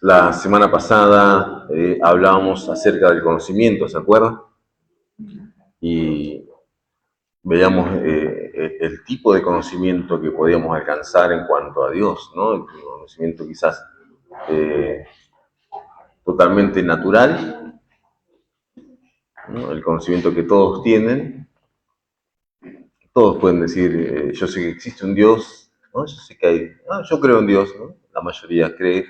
La semana pasada hablábamos acerca del conocimiento, ¿se acuerdan? Y veíamos el tipo de conocimiento que podíamos alcanzar en cuanto a Dios, ¿no? El conocimiento quizás eh, totalmente natural, ¿no? El conocimiento que todos tienen. Todos pueden decir, yo sé que existe un Dios, ¿no? Yo sé que hay, yo creo en Dios, ¿no? La mayoría cree.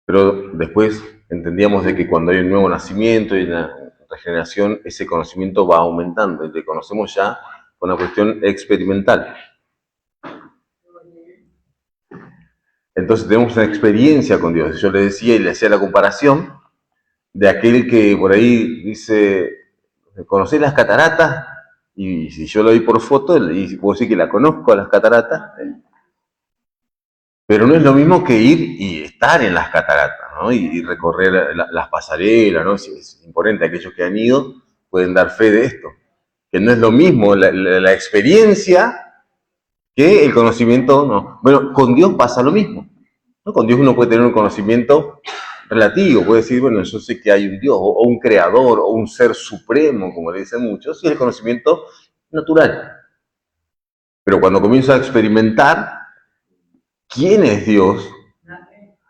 Pero después entendíamos de que cuando hay un nuevo nacimiento y una regeneración, ese conocimiento va aumentando y le conocemos ya con una cuestión experimental. Entonces tenemos una experiencia con Dios. Yo le decía y le hacía la comparación de aquel que por ahí dice, ¿conocés las cataratas? Y si yo lo vi por foto, y puedo decir que la conozco a las cataratas, pero no es lo mismo que ir y estar en las cataratas, ¿no? Y recorrer las pasarelas, ¿no? Es imponente, aquellos que han ido pueden dar fe de esto. Que no es lo mismo la experiencia que el conocimiento, ¿no? Bueno, con Dios pasa lo mismo, ¿no? Con Dios uno puede tener un conocimiento relativo, puede decir, bueno, yo sé que hay un Dios, o un creador, o un ser supremo, como le dicen muchos, y es el conocimiento natural. Pero cuando comienzo a experimentar quién es Dios,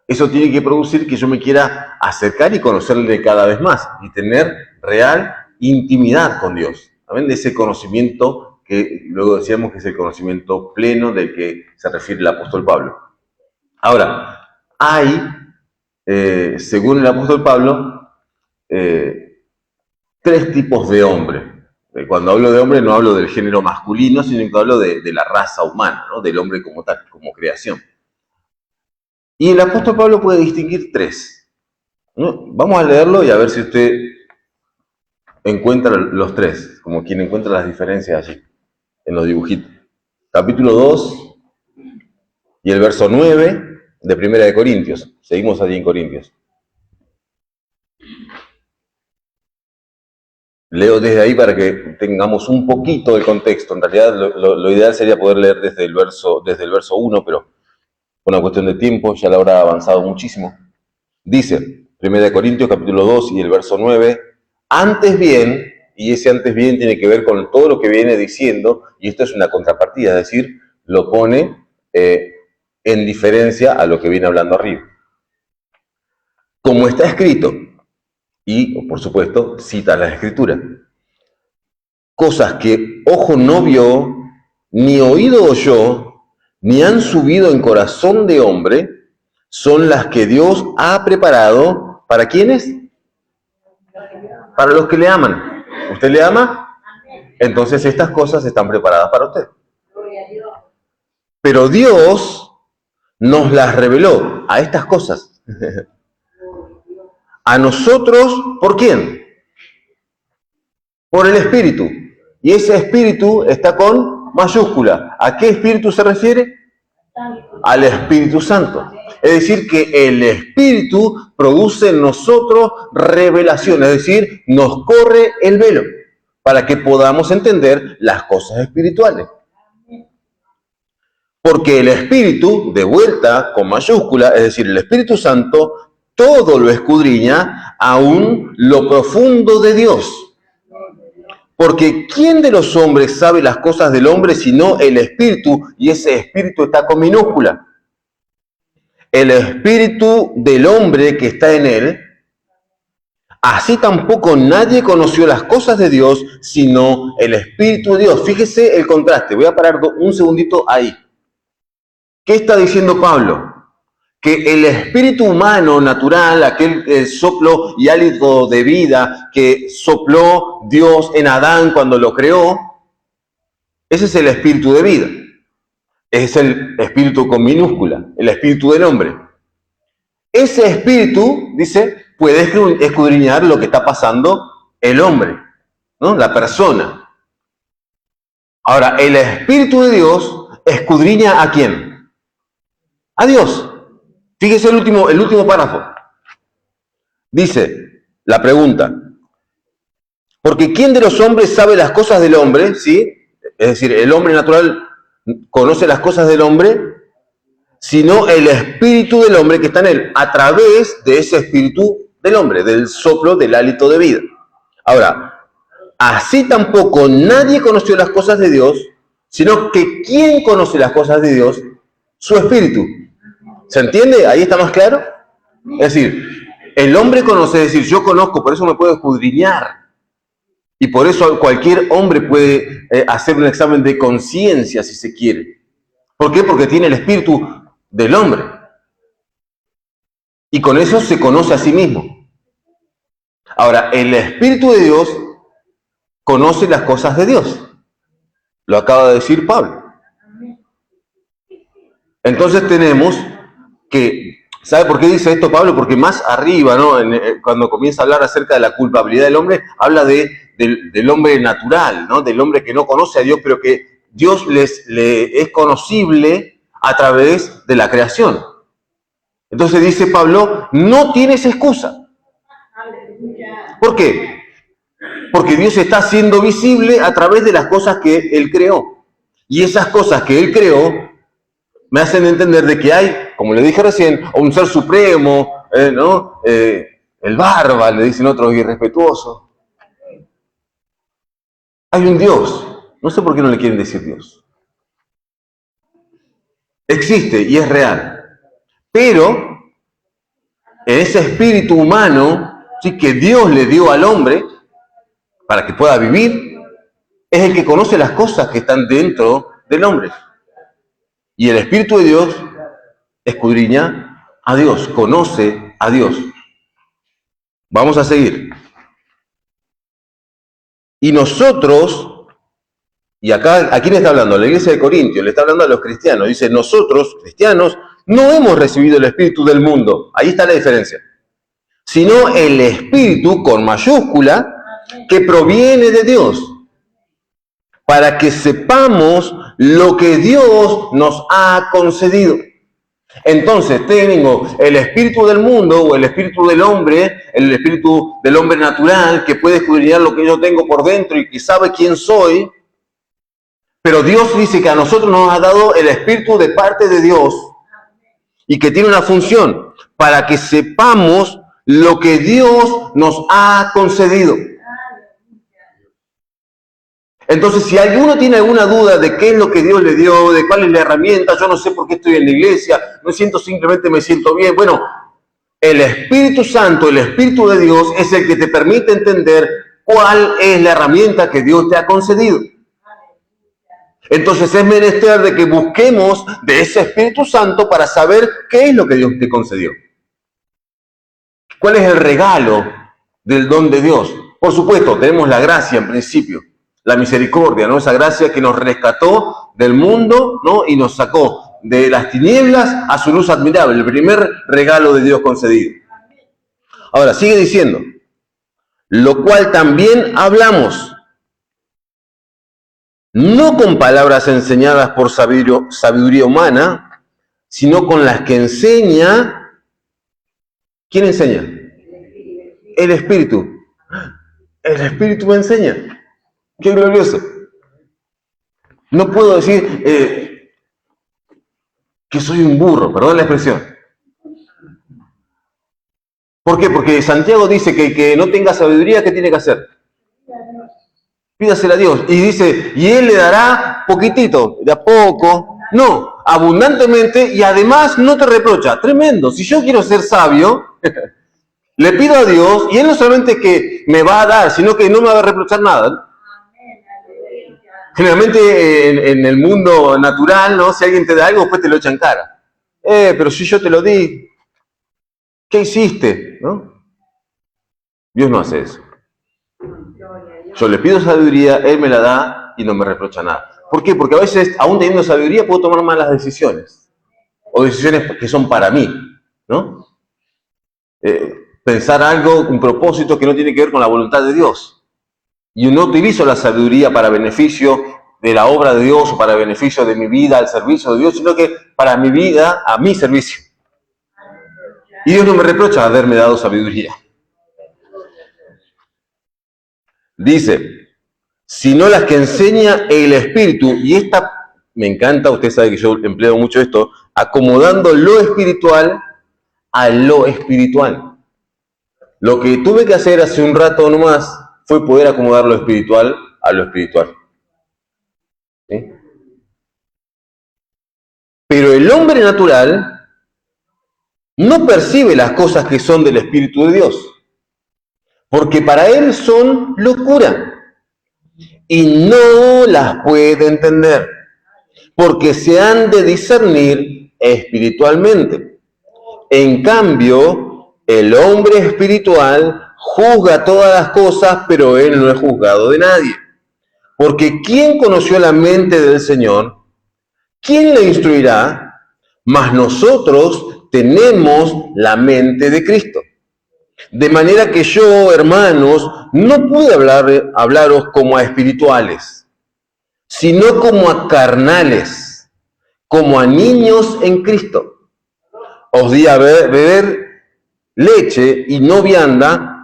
eso tiene que producir que yo me quiera acercar y conocerle cada vez más y tener real intimidad con Dios. ¿Saben? De ese conocimiento que luego decíamos que es el conocimiento pleno del que se refiere el apóstol Pablo. Ahora, hay, según el apóstol Pablo, tres tipos de hombre. Cuando hablo de hombre no hablo del género masculino, sino que hablo de la raza humana, ¿no? Del hombre como tal, como creación. Y el apóstol Pablo puede distinguir tres, ¿no? Vamos a leerlo y a ver si usted encuentra los tres, como quien encuentra las diferencias allí, en los dibujitos. Capítulo 2 y el verso 9 de Primera de Corintios. Seguimos allí en Corintios. Leo desde ahí para que tengamos un poquito de contexto. En realidad lo ideal sería poder leer desde el verso 1, pero por una cuestión de tiempo ya la habrá avanzado muchísimo. Dice, 1 Corintios capítulo 2 y el verso 9, antes bien, y ese antes bien tiene que ver con todo lo que viene diciendo, y esto es una contrapartida, es decir, lo pone en diferencia a lo que viene hablando arriba. Como está escrito, y por supuesto cita la escritura, cosas que ojo no vio, ni oído oyó, ni han subido en corazón de hombre, son las que Dios ha preparado, ¿para quiénes? Para los que le aman. ¿Usted le ama? Entonces estas cosas están preparadas para usted. Pero Dios nos las reveló a estas cosas. A nosotros, ¿por quién? Por el Espíritu. Y ese Espíritu está con mayúscula. ¿A qué Espíritu se refiere? Al Espíritu Santo. Es decir, que el Espíritu produce en nosotros revelación, es decir, nos corre el velo para que podamos entender las cosas espirituales. Porque el Espíritu, de vuelta con mayúscula, es decir, el Espíritu Santo, todo lo escudriña, aún lo profundo de Dios. Porque ¿quién de los hombres sabe las cosas del hombre sino el Espíritu? Y ese Espíritu está con minúscula. El Espíritu del hombre que está en él, así tampoco nadie conoció las cosas de Dios sino el Espíritu de Dios. Fíjese el contraste. Voy a parar un segundito ahí. ¿Qué está diciendo Pablo? Que el espíritu humano natural, aquel soplo y hálito de vida que sopló Dios en Adán cuando lo creó, ese es el espíritu de vida. Es el espíritu con minúscula, el espíritu del hombre. Ese espíritu, dice, puede escudriñar lo que está pasando el hombre, ¿no? La persona. Ahora, el espíritu de Dios escudriña ¿a quién? A Dios. Fíjese el último párrafo. Dice la pregunta, porque ¿quién de los hombres sabe las cosas del hombre? ¿Sí? Es decir, el hombre natural conoce las cosas del hombre sino el espíritu del hombre que está en él, a través de ese espíritu del hombre, del soplo del hálito de vida. Ahora, así tampoco nadie conoció las cosas de Dios, sino que ¿quién conoce las cosas de Dios? Su espíritu. ¿Se entiende? ¿Ahí está más claro? Es decir, el hombre conoce, es decir, yo conozco, por eso me puedo escudriñar. Y por eso cualquier hombre puede hacer un examen de conciencia si se quiere. ¿Por qué? Porque tiene el espíritu del hombre. Y con eso se conoce a sí mismo. Ahora, el espíritu de Dios conoce las cosas de Dios. Lo acaba de decir Pablo. Entonces tenemos que, ¿sabe por qué dice esto Pablo? Porque más arriba, ¿no? Cuando comienza a hablar acerca de la culpabilidad del hombre, habla del hombre natural, ¿no? Del hombre que no conoce a Dios, pero que Dios le es conocible a través de la creación. Entonces dice Pablo, no tienes excusa. ¿Por qué? Porque Dios está siendo visible a través de las cosas que Él creó. Y esas cosas que Él creó me hacen entender de que hay, como le dije recién, un ser supremo, ¿no? El barba, le dicen otros irrespetuosos. Hay un Dios. No sé por qué no le quieren decir Dios. Existe y es real. Pero ese espíritu humano, ¿sí?, que Dios le dio al hombre para que pueda vivir, es el que conoce las cosas que están dentro del hombre. Y el Espíritu de Dios escudriña a Dios, conoce a Dios. Vamos a seguir. Y nosotros, y acá, ¿a quién está hablando? A la iglesia de Corintios, le está hablando a los cristianos. Dice, nosotros, cristianos, no hemos recibido el Espíritu del mundo. Ahí está la diferencia. Sino el Espíritu, con mayúscula, que proviene de Dios, para que sepamos lo que Dios nos ha concedido. Entonces tengo el espíritu del mundo o el espíritu del hombre, el espíritu del hombre natural que puede escudriñar lo que yo tengo por dentro y que sabe quién soy, pero Dios dice que a nosotros nos ha dado el espíritu de parte de Dios y que tiene una función para que sepamos lo que Dios nos ha concedido. Entonces, si alguno tiene alguna duda de qué es lo que Dios le dio, de cuál es la herramienta, yo no sé por qué estoy en la iglesia, no siento, simplemente me siento bien. Bueno, el Espíritu Santo, el Espíritu de Dios, es el que te permite entender cuál es la herramienta que Dios te ha concedido. Entonces es menester de que busquemos de ese Espíritu Santo para saber qué es lo que Dios te concedió. ¿Cuál es el regalo del don de Dios? Por supuesto, tenemos la gracia en principio. La misericordia, ¿no? Esa gracia que nos rescató del mundo, ¿no? Y nos sacó de las tinieblas a su luz admirable, el primer regalo de Dios concedido. Ahora, sigue diciendo, lo cual también hablamos, no con palabras enseñadas por sabiduría humana, sino con las que enseña. ¿Quién enseña? El Espíritu. El Espíritu me enseña. ¡Qué glorioso! No puedo decir que soy un burro, perdón la expresión. ¿Por qué? Porque Santiago dice que el que no tenga sabiduría, ¿qué tiene que hacer? Pídasela a Dios. Y dice, y Él le dará poquitito, de a poco. No, abundantemente, y además no te reprocha. Tremendo. Si yo quiero ser sabio, le pido a Dios, y Él no solamente que me va a dar, sino que no me va a reprochar nada. Generalmente en el mundo natural, ¿no? Si alguien te da algo, después te lo echa en cara. Pero si yo te lo di, ¿qué hiciste? ¿No? Dios no hace eso. Yo le pido sabiduría, Él me la da y no me reprocha nada. ¿Por qué? Porque a veces, aún teniendo sabiduría, puedo tomar malas decisiones. O decisiones que son para mí, ¿no? Pensar algo, un propósito que no tiene que ver con la voluntad de Dios. Y no utilizo la sabiduría para beneficio de la obra de Dios o para beneficio de mi vida al servicio de Dios, sino que para mi vida, a mi servicio. Y Dios no me reprocha haberme dado sabiduría. Dice, sino las que enseña el Espíritu, y esta me encanta, usted sabe que yo empleo mucho esto, acomodando lo espiritual a lo espiritual. Lo que tuve que hacer hace un rato nomás fue poder acomodar lo espiritual a lo espiritual. ¿Sí? Pero el hombre natural no percibe las cosas que son del Espíritu de Dios, porque para él son locura y no las puede entender, porque se han de discernir espiritualmente. En cambio, el hombre espiritual juzga todas las cosas, pero él no es juzgado de nadie. Porque ¿quién conoció la mente del Señor? ¿Quién le instruirá? Mas nosotros tenemos la mente de Cristo. De manera que yo, hermanos, no pude hablaros como a espirituales, sino como a carnales, como a niños en Cristo. Os di a beber leche y no vianda,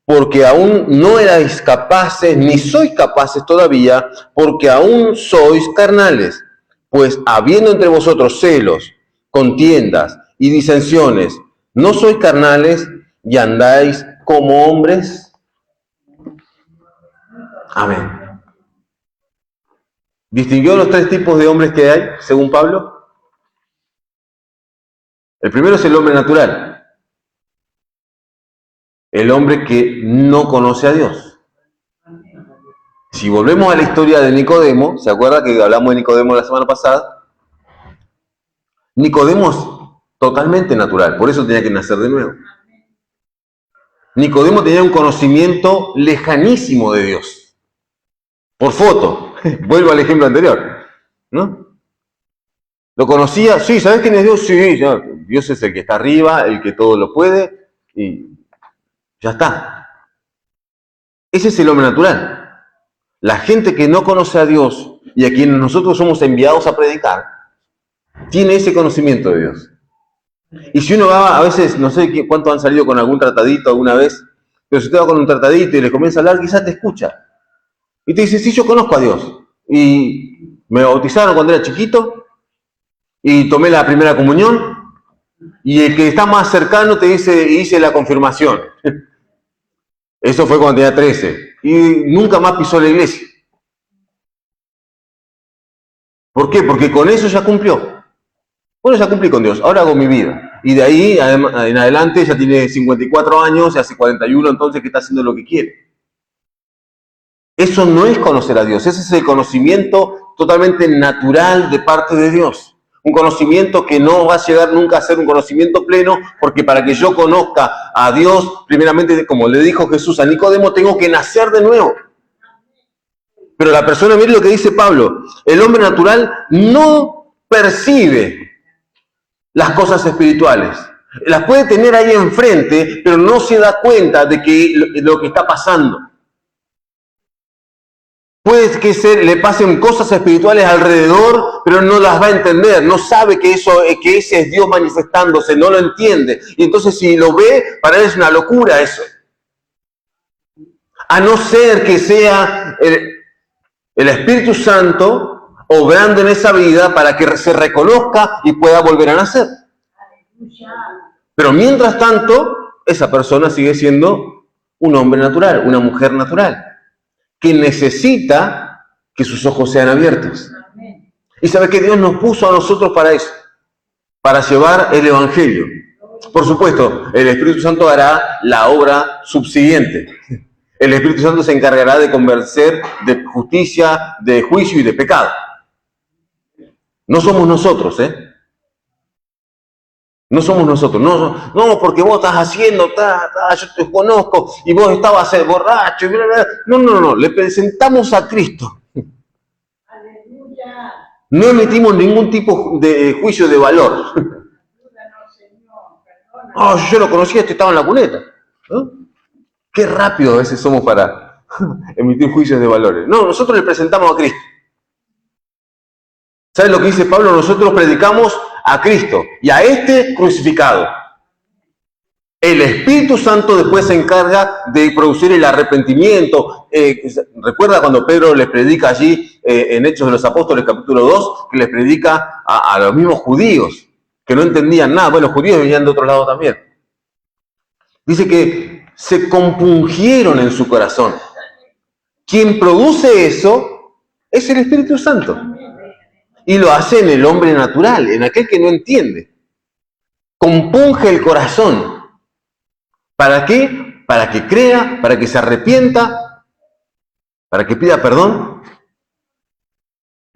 porque aún no erais capaces, ni sois capaces todavía, porque aún sois carnales. Pues habiendo entre vosotros celos, contiendas y disensiones, ¿no sois carnales y andáis como hombres? Amén. ¿Distinguió los tres tipos de hombres que hay, según Pablo? El primero es el hombre natural. El hombre que no conoce a Dios. Si volvemos a la historia de Nicodemo, ¿se acuerda que hablamos de Nicodemo la semana pasada? Nicodemo es totalmente natural, por eso tenía que nacer de nuevo. Nicodemo tenía un conocimiento lejanísimo de Dios. Por foto. Vuelvo al ejemplo anterior, ¿no? ¿Lo conocía? Sí, ¿sabes quién es Dios? Sí, ya. Dios es el que está arriba, el que todo lo puede, y ya está. Ese es el hombre natural. La gente que no conoce a Dios y a quienes nosotros somos enviados a predicar, tiene ese conocimiento de Dios. Y si uno va, a veces, no sé cuántos han salido con algún tratadito alguna vez, pero si usted va con un tratadito y le comienza a hablar, quizás te escucha. Y te dice, sí, yo conozco a Dios. Y me bautizaron cuando era chiquito, y tomé la primera comunión, y el que está más cercano te dice, hice la confirmación. Eso fue cuando tenía 13. Y nunca más pisó la iglesia. ¿Por qué? Porque con eso ya cumplió. Bueno, ya cumplí con Dios, ahora hago mi vida. Y de ahí en adelante ya tiene 54 años, ya hace 41, entonces que está haciendo lo que quiere. Eso no es conocer a Dios, ese es el conocimiento totalmente natural de parte de Dios. Un conocimiento que no va a llegar nunca a ser un conocimiento pleno, porque para que yo conozca a Dios, primeramente, como le dijo Jesús a Nicodemo, tengo que nacer de nuevo. Pero la persona, mire lo que dice Pablo, el hombre natural no percibe las cosas espirituales. Las puede tener ahí enfrente, pero no se da cuenta de que lo que está pasando. Puede que le pasen cosas espirituales alrededor, pero no las va a entender, no sabe que ese es Dios manifestándose, no lo entiende. Y entonces si lo ve, para él es una locura eso. A no ser que sea el Espíritu Santo obrando en esa vida para que se reconozca y pueda volver a nacer. Pero mientras tanto, esa persona sigue siendo un hombre natural, una mujer natural, que necesita que sus ojos sean abiertos. Y sabe que Dios nos puso a nosotros para eso, para llevar el Evangelio. Por supuesto, el Espíritu Santo hará la obra subsiguiente. El Espíritu Santo se encargará de convencer de justicia, de juicio y de pecado. No somos nosotros, No somos nosotros. No, porque vos estás haciendo, yo te conozco, y vos estabas borracho, y bla, bla. No. Le presentamos a Cristo. Aleluya. No emitimos ningún tipo de juicio de valor. Oh, yo lo conocía, estaba en la cuneta. ¿No? Qué rápido a veces somos para emitir juicios de valores. No, nosotros le presentamos a Cristo. ¿Sabes lo que dice Pablo? Nosotros predicamos a Cristo y a este crucificado. El Espíritu Santo después se encarga de producir el arrepentimiento. Recuerda cuando Pedro les predica allí en Hechos de los Apóstoles capítulo 2, que les predica a los mismos judíos. que no entendían nada. Bueno, los judíos venían de otro lado también. Dice que se compungieron en su corazón. Quien produce eso es el Espíritu Santo. Y lo hace en el hombre natural, en aquel que no entiende. Compunge el corazón. ¿Para qué? Para que crea, para que se arrepienta, para que pida perdón.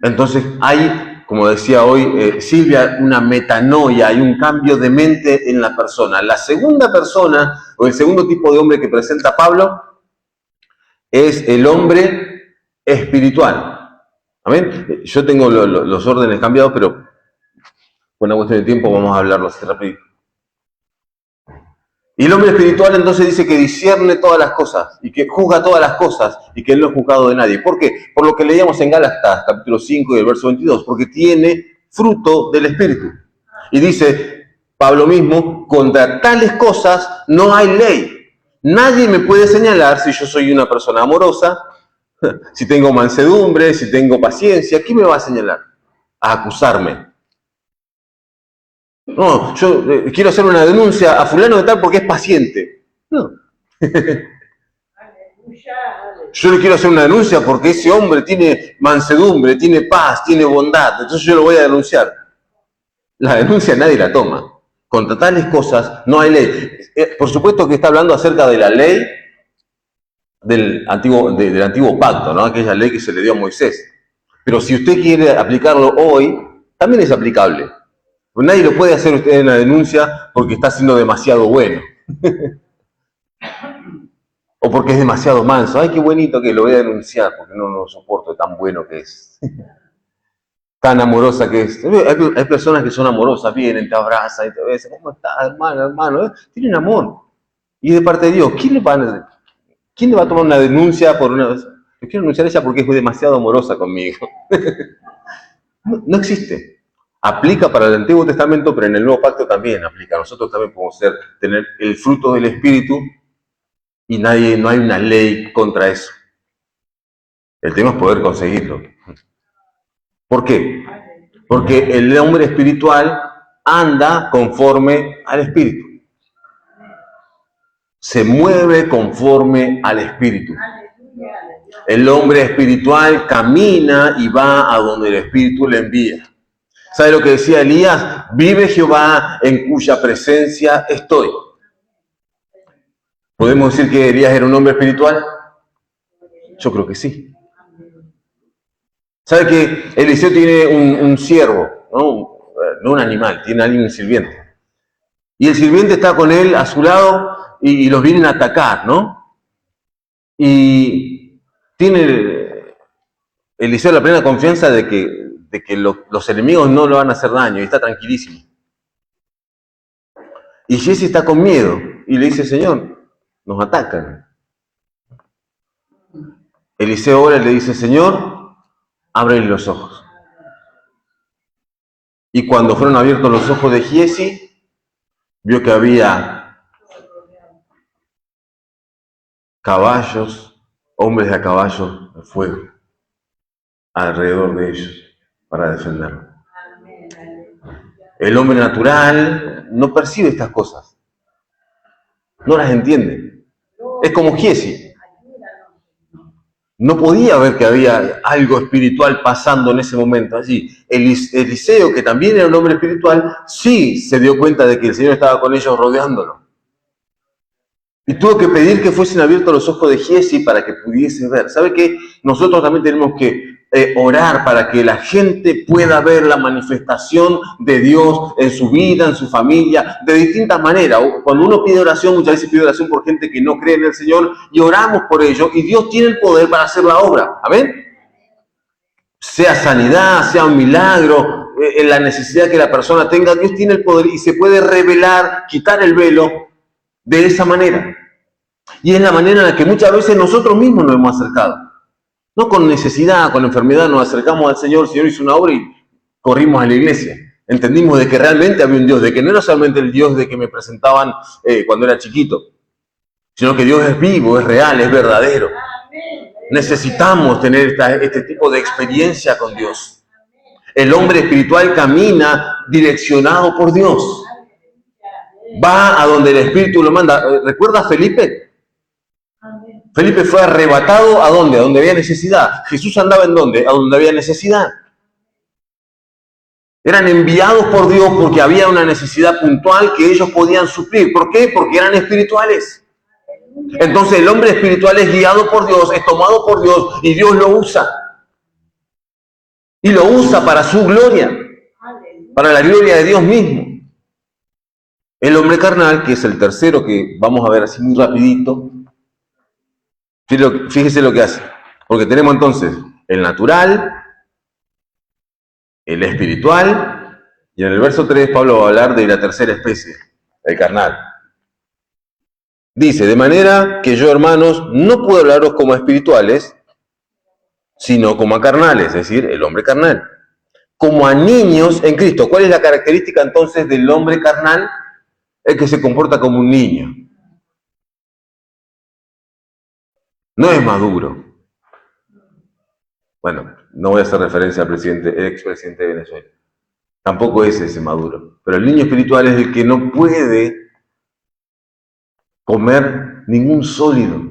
Entonces hay, como decía hoy Silvia, una metanoia, hay un cambio de mente en la persona. La segunda persona, o el segundo tipo de hombre que presenta Pablo, es el hombre espiritual. ¿Amén? Yo tengo los órdenes cambiados, pero con una cuestión de tiempo vamos a hablarlo así rápido. Y el hombre espiritual entonces dice que discierne todas las cosas y que juzga todas las cosas y que él no es juzgado de nadie. ¿Por qué? Por lo que leíamos en Gálatas, capítulo 5 y el verso 22, porque tiene fruto del Espíritu. Y dice Pablo mismo, contra tales cosas no hay ley. Nadie me puede señalar si yo soy una persona amorosa, si tengo mansedumbre, si tengo paciencia. ¿Quién me va a señalar? A acusarme. No, yo quiero hacer una denuncia a fulano de tal porque es paciente. No. Yo le quiero hacer una denuncia porque ese hombre tiene mansedumbre, tiene paz, tiene bondad. Entonces yo lo voy a denunciar. La denuncia nadie la toma. Contra tales cosas no hay ley. Por supuesto que está hablando acerca de la ley del antiguo pacto, ¿no? Aquella ley que se le dio a Moisés. Pero si usted quiere aplicarlo hoy, también es aplicable. Nadie lo puede hacer usted en la denuncia porque está siendo demasiado bueno. O porque es demasiado manso. Ay, qué bonito que lo voy a denunciar porque no lo soporto, tan bueno que es. Tan amorosa que es. Hay personas que son amorosas, vienen, te abrazan y te besan. ¿Cómo estás, hermano? Tienen amor. Y de parte de Dios, ¿quién le va a tomar una denuncia por una vez? Yo quiero denunciar a ella porque es demasiado amorosa conmigo. No existe. Aplica para el Antiguo Testamento, pero en el Nuevo Pacto también aplica. Nosotros también podemos tener el fruto del Espíritu y no hay una ley contra eso. El tema es poder conseguirlo. ¿Por qué? Porque el hombre espiritual anda conforme al Espíritu. Se mueve conforme al Espíritu. El hombre espiritual camina y va a donde el Espíritu le envía. ¿Sabe lo que decía Elías? Vive Jehová en cuya presencia estoy. ¿Podemos decir que Elías era un hombre espiritual? Yo creo que sí. ¿Sabe que Eliseo tiene un siervo? No un animal, tiene alguien, un sirviente. Y el sirviente está con él a su lado y los vienen a atacar, ¿no? Y tiene Eliseo la plena confianza de que los enemigos no le van a hacer daño y está tranquilísimo. Y Giezi está con miedo y le dice, Señor, nos atacan. Eliseo ahora le dice, Señor, ábrele los ojos. Y cuando fueron abiertos los ojos de Giezi, vio que había caballos, hombres de a caballo de fuego alrededor de ellos para defenderlo. El hombre natural no percibe estas cosas, no las entiende. Es como Giezi. No podía ver que había algo espiritual pasando en ese momento allí. Eliseo, que también era un hombre espiritual, sí se dio cuenta de que el Señor estaba con ellos rodeándolo. Y tuvo que pedir que fuesen abiertos los ojos de Giezi para que pudiese ver. ¿Sabe qué? Nosotros también tenemos que orar para que la gente pueda ver la manifestación de Dios en su vida, en su familia, de distintas maneras. Cuando uno pide oración, muchas veces pide oración por gente que no cree en el Señor y oramos por ello y Dios tiene el poder para hacer la obra. ¿Amén? Sea sanidad, sea un milagro, en la necesidad que la persona tenga, Dios tiene el poder y se puede revelar, quitar el velo de esa manera. Y es la manera en la que muchas veces nosotros mismos nos hemos acercado. No con necesidad, con enfermedad, nos acercamos al Señor, el Señor hizo una obra y corrimos a la iglesia. Entendimos de que realmente había un Dios, de que no era solamente el Dios de que me presentaban cuando era chiquito, sino que Dios es vivo, es real, es verdadero. Necesitamos tener este tipo de experiencia con Dios. El hombre espiritual camina direccionado por Dios. Va a donde el Espíritu lo manda. ¿Recuerda a Felipe? Felipe fue arrebatado ¿a dónde? A donde había necesidad. Jesús andaba ¿en dónde? A donde había necesidad. Eran enviados por Dios porque había una necesidad puntual que ellos podían suplir. ¿Por qué? Porque eran espirituales. Entonces el hombre espiritual es guiado por Dios, es tomado por Dios y Dios lo usa. Y lo usa para su gloria, para la gloria de Dios mismo. El hombre carnal, que es el tercero que vamos a ver así muy rapidito, fíjese lo que hace. Porque tenemos entonces el natural, el espiritual, y en el verso 3 Pablo va a hablar de la tercera especie, el carnal. Dice, de manera que yo, hermanos, no puedo hablaros como a espirituales, sino como a carnales, es decir, el hombre carnal. Como a niños en Cristo. ¿Cuál es la característica entonces del hombre carnal? Es que se comporta como un niño. No es maduro. Bueno, no voy a hacer referencia al expresidente de Venezuela. Tampoco es ese maduro. Pero el niño espiritual es el que no puede comer ningún sólido.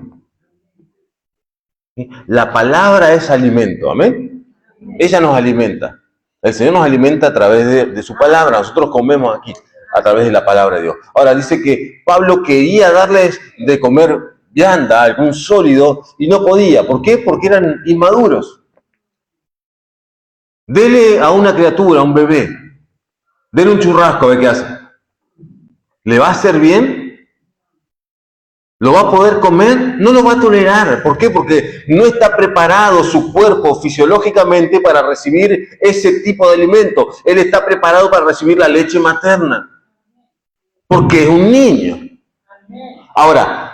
La palabra es alimento, ¿amén? Ella nos alimenta. El Señor nos alimenta a través de su palabra. Nosotros comemos aquí a través de la palabra de Dios. Ahora dice que Pablo quería darles de comer vianda, algún sólido, y no podía. ¿Por qué? Porque eran inmaduros. Dele a una criatura, a un bebé, dele un churrasco a ver qué hace. ¿Le va a hacer bien? ¿Lo va a poder comer? No lo va a tolerar. ¿Por qué? Porque no está preparado su cuerpo fisiológicamente para recibir ese tipo de alimento. Él está preparado para recibir la leche materna. Porque es un niño. Ahora,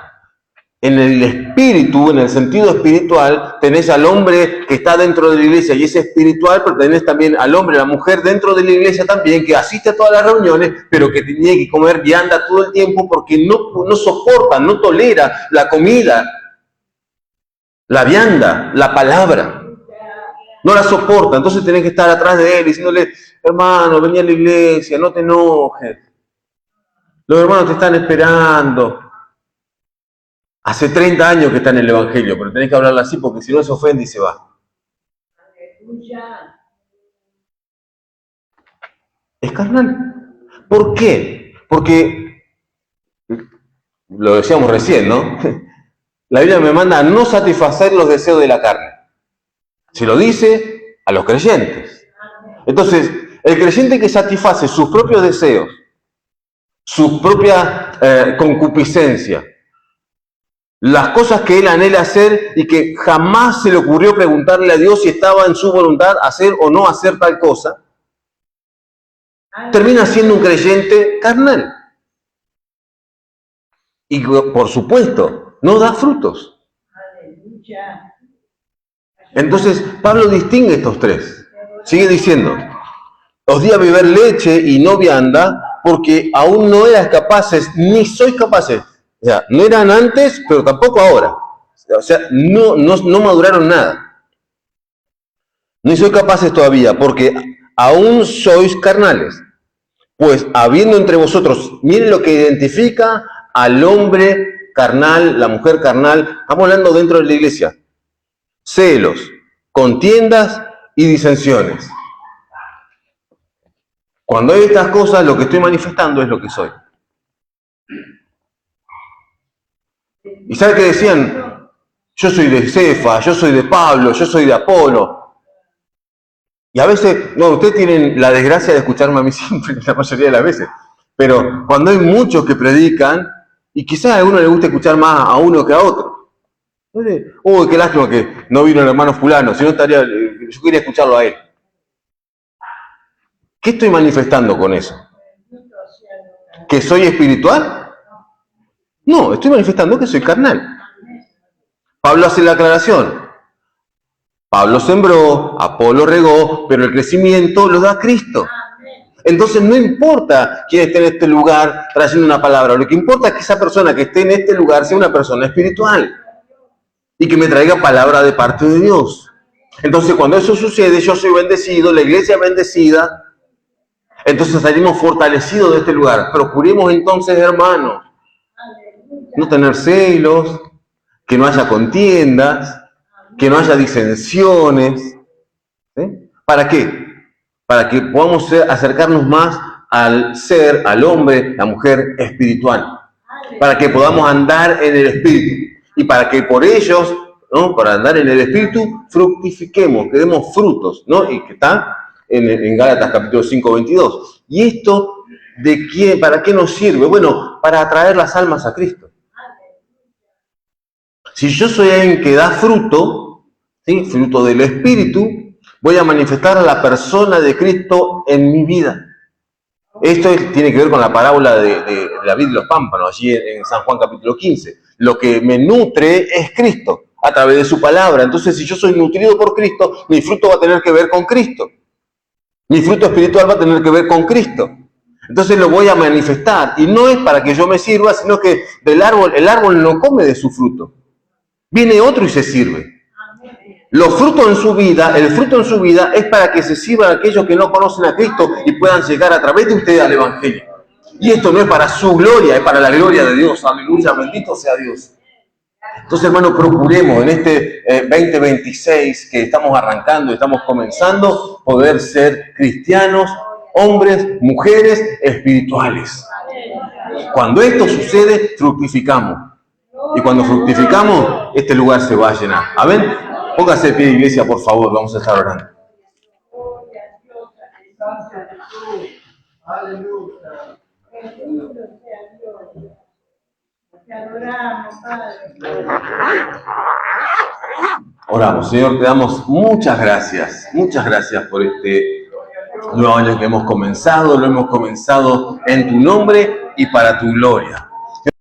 en el espíritu, en el sentido espiritual, tenés al hombre que está dentro de la iglesia y es espiritual, pero tenés también al hombre, a la mujer dentro de la iglesia también, que asiste a todas las reuniones, pero que tiene que comer vianda todo el tiempo porque no soporta, no tolera la comida, la vianda, la palabra. No la soporta, entonces tenés que estar atrás de él diciéndole, hermano, vení a la iglesia, no te enojes. Los hermanos te están esperando. Hace 30 años que está en el Evangelio, pero tenés que hablarle así porque si no se ofende y se va. Es carnal. ¿Por qué? Porque, lo decíamos recién, ¿no? La Biblia me manda a no satisfacer los deseos de la carne. Se lo dice a los creyentes. Entonces, el creyente que satisface sus propios deseos, su propia concupiscencia, las cosas que él anhela hacer y que jamás se le ocurrió preguntarle a Dios si estaba en su voluntad hacer o no hacer tal cosa, termina siendo un creyente carnal. Y por supuesto, no da frutos. Entonces, Pablo distingue estos tres. Sigue diciendo, os di a beber leche y no vianda, porque aún no eras capaces, ni sois capaces. O sea, no eran antes, pero tampoco ahora. O sea, no maduraron nada. Ni sois capaces todavía, porque aún sois carnales. Pues habiendo entre vosotros, miren lo que identifica al hombre carnal, la mujer carnal, estamos hablando dentro de la iglesia. Celos, contiendas y disensiones. Cuando hay estas cosas, lo que estoy manifestando es lo que soy. ¿Y sabe qué decían? Yo soy de Cefa, yo soy de Pablo, yo soy de Apolo. Y a veces, no, ustedes tienen la desgracia de escucharme a mí siempre, la mayoría de las veces. Pero cuando hay muchos que predican, y quizás a alguno le gusta escuchar más a uno que a otro. Uy, qué lástima que no vino el hermano fulano, si no estaría, yo quería escucharlo a él. ¿Qué estoy manifestando con eso? ¿Que soy espiritual? No, estoy manifestando que soy carnal. Pablo hace la aclaración. Pablo sembró, Apolo regó, pero el crecimiento lo da Cristo. Entonces no importa quién esté en este lugar trayendo una palabra, lo que importa es que esa persona que esté en este lugar sea una persona espiritual y que me traiga palabra de parte de Dios. Entonces cuando eso sucede, yo soy bendecido, la iglesia es bendecida. entonces salimos fortalecidos de este lugar. Procuremos entonces, hermanos, no tener celos, que no haya contiendas, que no haya disensiones. ¿Sí? ¿Para qué? Para que podamos acercarnos más al ser, al hombre, la mujer espiritual. Para que podamos andar en el Espíritu. Y para que por ellos, ¿no? Para andar en el Espíritu, fructifiquemos, que demos frutos, ¿no? Y que está en Gálatas capítulo 5, 22. ¿Y esto de quién, para qué nos sirve? Bueno, para atraer las almas a Cristo. Si yo soy alguien que da fruto, ¿sí? Fruto del Espíritu, voy a manifestar a la persona de Cristo en mi vida. Esto tiene que ver con la parábola de la vid y los pámpanos, allí en San Juan capítulo 15. Lo que me nutre es Cristo, a través de su palabra. Entonces, si yo soy nutrido por Cristo, mi fruto va a tener que ver con Cristo. Mi fruto espiritual va a tener que ver con Cristo. Entonces lo voy a manifestar. Y no es para que yo me sirva, sino que el árbol no come de su fruto. Viene otro y se sirve. Los frutos en su vida, el fruto en su vida es para que se sirvan aquellos que no conocen a Cristo y puedan llegar a través de ustedes al Evangelio. Y esto no es para su gloria, es para la gloria de Dios. Aleluya, bendito sea Dios. Entonces, hermanos, procuremos en este 2026 que estamos arrancando, estamos comenzando, poder ser cristianos, hombres, mujeres espirituales. Cuando esto sucede, fructificamos. Y cuando fructificamos, este lugar se va a llenar. Amén. Póngase de pie, iglesia, por favor, vamos a estar orando. Oramos, Señor, te damos muchas gracias por este nuevo año que hemos comenzado, lo hemos comenzado en tu nombre y para tu gloria.